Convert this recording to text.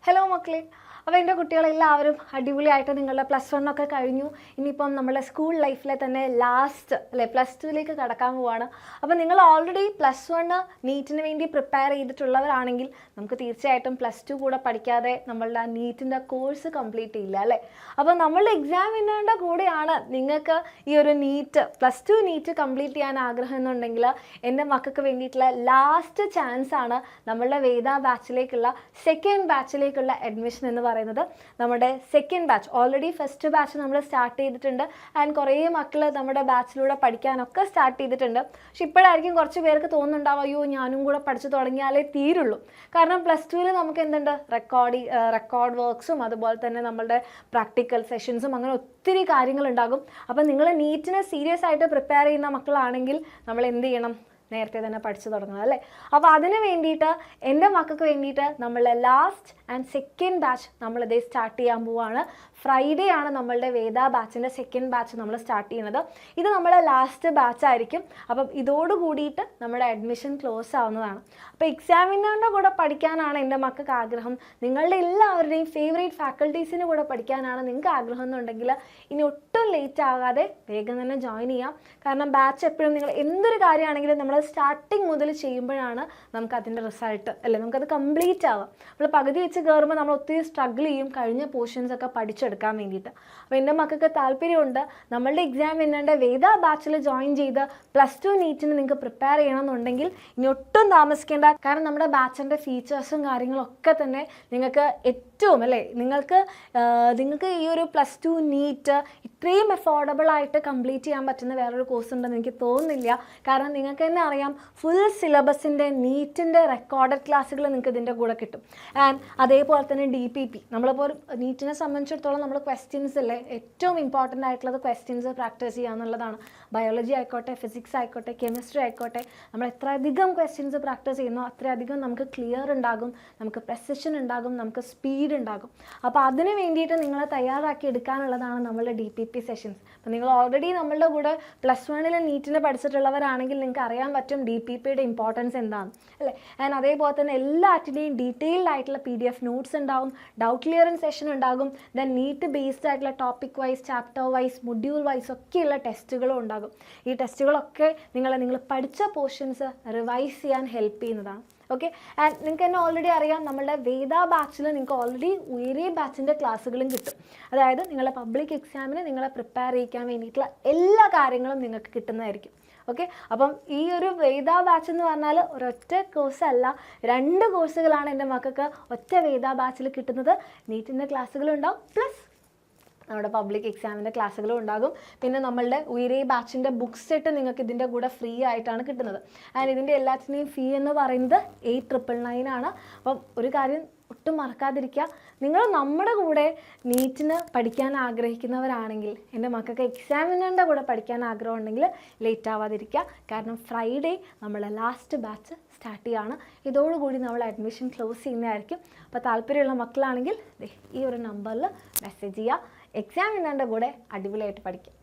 Hello, Makle. അപ്പോൾ എൻ്റെ കുട്ടികളെല്ലാവരും അടിപൊളിയായിട്ട് നിങ്ങളുടെ +1 ഒക്കെ കഴിഞ്ഞു. ഇനിയിപ്പം നമ്മുടെ സ്കൂൾ ലൈഫിലെ തന്നെ ലാസ്റ്റ് അല്ലേ +2ലേക്ക് കടക്കാൻ പോവാണ്. അപ്പോൾ നിങ്ങൾ ഓൾറെഡി +1 നീറ്റിന് വേണ്ടി പ്രിപ്പയർ ചെയ്തിട്ടുള്ളവരാണെങ്കിൽ നമുക്ക് തീർച്ചയായിട്ടും +2 കൂടെ പഠിക്കാതെ നമ്മളുടെ നീറ്റിൻ്റെ കോഴ്സ് കംപ്ലീറ്റ് ചെയ്യില്ല അല്ലേ. അപ്പോൾ നമ്മളുടെ എക്സാം വിന്നറിൻ്റെ കൂടെയാണ് നിങ്ങൾക്ക് ഈ ഒരു നീറ്റ് +2 നീറ്റ് കംപ്ലീറ്റ് ചെയ്യാൻ ആഗ്രഹം എന്നുണ്ടെങ്കിൽ എൻ്റെ മക്കൾക്ക് വേണ്ടിയിട്ടുള്ള ലാസ്റ്റ് ചാൻസ് ആണ് നമ്മളുടെ വേദ ബാച്ചിലേക്കുള്ള സെക്കൻഡ് ബാച്ചിലേക്കുള്ള അഡ്മിഷൻ എന്ന് പറയുന്നത്. നമ്മുടെ second batch already first batch നമ്മൾ സ്റ്റാർട്ട് ചെയ്തിട്ടുണ്ട് ആൻഡ് കുറേ മക്കൾ നമ്മുടെ ബാച്ചിലൂടെ പഠിക്കാനൊക്കെ സ്റ്റാർട്ട് ചെയ്തിട്ടുണ്ട്. പക്ഷെ ഇപ്പോഴായിരിക്കും കുറച്ച് പേർക്ക് തോന്നുന്നുണ്ടാവും അയ്യോ ഞാനും കൂടെ പഠിച്ചു തുടങ്ങിയാലേ തീരുള്ളൂ. കാരണം +2ൽ നമുക്ക് എന്തുണ്ട് റെക്കോർഡ് വർക്ക്സും അതുപോലെ തന്നെ നമ്മളുടെ പ്രാക്ടിക്കൽ സെഷൻസും അങ്ങനെ ഒത്തിരി കാര്യങ്ങളുണ്ടാകും. അപ്പം നിങ്ങൾ നീറ്റിന് സീരിയസ് ആയിട്ട് പ്രിപ്പയർ ചെയ്യുന്ന മക്കളാണെങ്കിൽ നമ്മൾ എന്ത് ചെയ്യണം, നേരത്തെ തന്നെ പഠിച്ചു തുടങ്ങണം അല്ലേ. അപ്പോൾ അതിന് വേണ്ടിയിട്ട് എൻ്റെ മക്കൾക്ക് വേണ്ടിയിട്ട് നമ്മൾ ലാസ്റ്റ് ആൻഡ് സെക്കൻഡ് ബാച്ച് നമ്മളിതേ സ്റ്റാർട്ട് ചെയ്യാൻ പോവുകയാണ്. ഫ്രൈഡേ ആണ് നമ്മളുടെ വേദ ബാച്ചിൻ്റെ സെക്കൻഡ് ബാച്ച് നമ്മൾ സ്റ്റാർട്ട് ചെയ്യുന്നത്. ഇത് നമ്മളെ ലാസ്റ്റ് ബാച്ച് ആയിരിക്കും. അപ്പം ഇതോട് കൂടിയിട്ട് നമ്മുടെ അഡ്മിഷൻ ക്ലോസ് ആവുന്നതാണ്. അപ്പോൾ എക്സാമിനറിൻ്റെ കൂടെ പഠിക്കാനാണ് എൻ്റെ മക്കൾക്ക് ആഗ്രഹം, നിങ്ങളുടെ എല്ലാവരുടെയും ഫേവറേറ്റ് ഫാക്കൽറ്റീസിൻ്റെ കൂടെ പഠിക്കാനാണ് നിങ്ങൾക്ക് ആഗ്രഹം എന്നുണ്ടെങ്കിൽ ഇനി ഒട്ടും ലേറ്റ് ആകാതെ വേഗം തന്നെ ജോയിൻ ചെയ്യാം. കാരണം ബാച്ച് എപ്പോഴും നിങ്ങൾ എന്തൊരു കാര്യമാണെങ്കിലും നമ്മൾ സ്റ്റാർട്ടിങ് മുതൽ ചെയ്യുമ്പോഴാണ് നമുക്കതിൻ്റെ റിസൾട്ട് അല്ലേ, നമുക്കത് കംപ്ലീറ്റ് ആവാം. നമ്മൾ പകുതി വെച്ച് കയറുമ്പോൾ നമ്മൾ ഒത്തിരി സ്ട്രഗിൾ ചെയ്യും കഴിഞ്ഞ പോർഷൻസൊക്കെ പഠിച്ചെടുക്കാൻ വേണ്ടിയിട്ട്. അപ്പോൾ എൻ്റെ മക്കൾക്ക് താല്പര്യമുണ്ട് നമ്മളുടെ എക്സാം വിന്നറിൻ്റെ വേദ ബാച്ചിൽ ജോയിൻ ചെയ്ത് +2 നീറ്റിന് നിങ്ങൾക്ക് പ്രിപ്പയർ ചെയ്യണമെന്നുണ്ടെങ്കിൽ ഇനി ഒട്ടും താമസിക്കേണ്ട. കാരണം നമ്മുടെ ബാച്ചിൻ്റെ ഫീച്ചേഴ്സും കാര്യങ്ങളൊക്കെ തന്നെ നിങ്ങൾക്ക് ഏറ്റവും അല്ലേ നിങ്ങൾക്ക് ഈ ഒരു +2 നീറ്റ് ഇത്രയും അഫോർഡബിൾ ആയിട്ട് കംപ്ലീറ്റ് ചെയ്യാൻ പറ്റുന്ന വേറൊരു കോഴ്സ് ഉണ്ടെന്ന് എനിക്ക് തോന്നുന്നില്ല. കാരണം നിങ്ങൾക്ക് തന്നെ അറിയാം ഫുൾ സിലബസിൻ്റെ നീറ്റിൻ്റെ റെക്കോർഡഡ് ക്ലാസ്സുകൾ നിങ്ങൾക്ക് ഇതിൻ്റെ കൂടെ കിട്ടും. ആൻഡ് അതേപോലെ തന്നെ DPP നമ്മളിപ്പോൾ നീറ്റിനെ സംബന്ധിച്ചിടത്തോളം നമ്മൾ ക്വസ്റ്റ്യൻസ് അല്ലേ ഏറ്റവും ഇമ്പോർട്ടൻ്റ് ആയിട്ടുള്ളത് ക്വസ്റ്റ്യൻസ് പ്രാക്ടീസ് ചെയ്യുക എന്നുള്ളതാണ്. ബയോളജി ആയിക്കോട്ടെ, ഫിസിക്സ് ആയിക്കോട്ടെ, കെമിസ്ട്രി ആയിക്കോട്ടെ, നമ്മൾ എത്രയധികം ക്വസ്റ്റ്യൻസ് പ്രാക്ടീസ് ചെയ്യുന്നോ അത്രയധികം നമുക്ക് ക്ലിയർ ഉണ്ടാകും, നമുക്ക് പ്രെസിഷൻ ഉണ്ടാകും, നമുക്ക് സ്പീഡ് ഉണ്ടാകും. അപ്പോൾ അതിന് വേണ്ടിയിട്ട് നിങ്ങളെ തയ്യാറാക്കി എടുക്കാനുള്ളതാണ് നമ്മളുടെ DPP സെഷൻസ്. അപ്പോൾ നിങ്ങൾ ഓൾറെഡി നമ്മളുടെ കൂടെ +1 നീറ്റിന് പഠിച്ചിട്ടുള്ളവരാണെങ്കിൽ നിങ്ങൾക്ക് അറിയാൻ പറ്റും DPPയുടെ ഇമ്പോർട്ടൻസ് എന്താണ് അല്ലേ. ആൻഡ് അതേപോലെ തന്നെ എല്ലാറ്റിൻ്റെയും ഡീറ്റെയിൽഡ് ആയിട്ടുള്ള PDF നോട്ട്സ് ഉണ്ടാകും, ഡൗട്ട് ക്ലിയറൻസ് സെഷൻ ഉണ്ടാകും, ദെൻ നീറ്റ് ബേസ്ഡ് ആയിട്ടുള്ള topic wise, chapter wise, module wise ഒക്കെയുള്ള ടെസ്റ്റുകളും ഉണ്ടാകും. ഈ ടെസ്റ്റുകളൊക്കെ നിങ്ങൾ പഠിച്ച പോർഷൻസ് റിവൈസ് ചെയ്യാൻ ഹെൽപ്പ് ചെയ്യുന്നതാണ്. ഓക്കെ. ആൻഡ് നിങ്ങൾക്ക് തന്നെ ഓൾറെഡി അറിയാം നമ്മളുടെ വേദ ബാച്ചിൽ നിങ്ങൾക്ക് ഓൾറെഡി UYARE ബാച്ചിൻ്റെ ക്ലാസ്സുകളും കിട്ടും. അതായത് നിങ്ങളെ പബ്ലിക് എക്സാമിന് നിങ്ങളെ പ്രിപ്പയർ ചെയ്യിക്കാൻ വേണ്ടിയിട്ടുള്ള എല്ലാ കാര്യങ്ങളും നിങ്ങൾക്ക് കിട്ടുന്നതായിരിക്കും. ഓക്കെ. അപ്പം ഈ ഒരു വേദ ബാച്ച് എന്ന് പറഞ്ഞാൽ ഒരൊറ്റ കോഴ്സല്ല, 2 കോഴ്സുകളാണ് എൻ്റെ മക്കൾക്ക് ഒറ്റ വേദ ബാച്ചിൽ കിട്ടുന്നത്. നീറ്റിൻ്റെ ക്ലാസ്സുകളുണ്ടാവും, പ്ലസ് നമ്മുടെ പബ്ലിക് എക്സാമിൻ്റെ ക്ലാസ്സുകളും ഉണ്ടാകും. പിന്നെ നമ്മളുടെ UYARE ബാച്ചിൻ്റെ ബുക്ക് സെറ്റ് നിങ്ങൾക്ക് ഇതിൻ്റെ കൂടെ ഫ്രീ ആയിട്ടാണ് കിട്ടുന്നത്. ആൻഡ് ഇതിൻ്റെ എല്ലാത്തിൻ്റെയും ഫീ എന്ന് പറയുന്നത് 8,999 ആണ്. അപ്പം ഒരു കാര്യം ഒട്ടും മറക്കാതിരിക്കുക, നിങ്ങൾ നമ്മുടെ കൂടെ നീറ്റിന് പഠിക്കാൻ ആഗ്രഹിക്കുന്നവരാണെങ്കിൽ എൻ്റെ മക്കൾക്ക് എക്സാമിനറിൻ്റെ കൂടെ പഠിക്കാൻ ആഗ്രഹം ഉണ്ടെങ്കിൽ ലേറ്റ് ആവാതിരിക്കുക. കാരണം ഫ്രൈഡേ നമ്മളെ ലാസ്റ്റ് ബാച്ച് സ്റ്റാർട്ട് ചെയ്യുകയാണ്. ഇതോടുകൂടി നമ്മൾ അഡ്മിഷൻ ക്ലോസ് ചെയ്യുന്നതായിരിക്കും. അപ്പോൾ താല്പര്യമുള്ള മക്കളാണെങ്കിൽ ഈ ഒരു നമ്പറിൽ മെസ്സേജ് ചെയ്യുക. എക്സാമിനറിൻ്റെ കൂടെ അടിപൊളിയായിട്ട് പഠിക്കുക.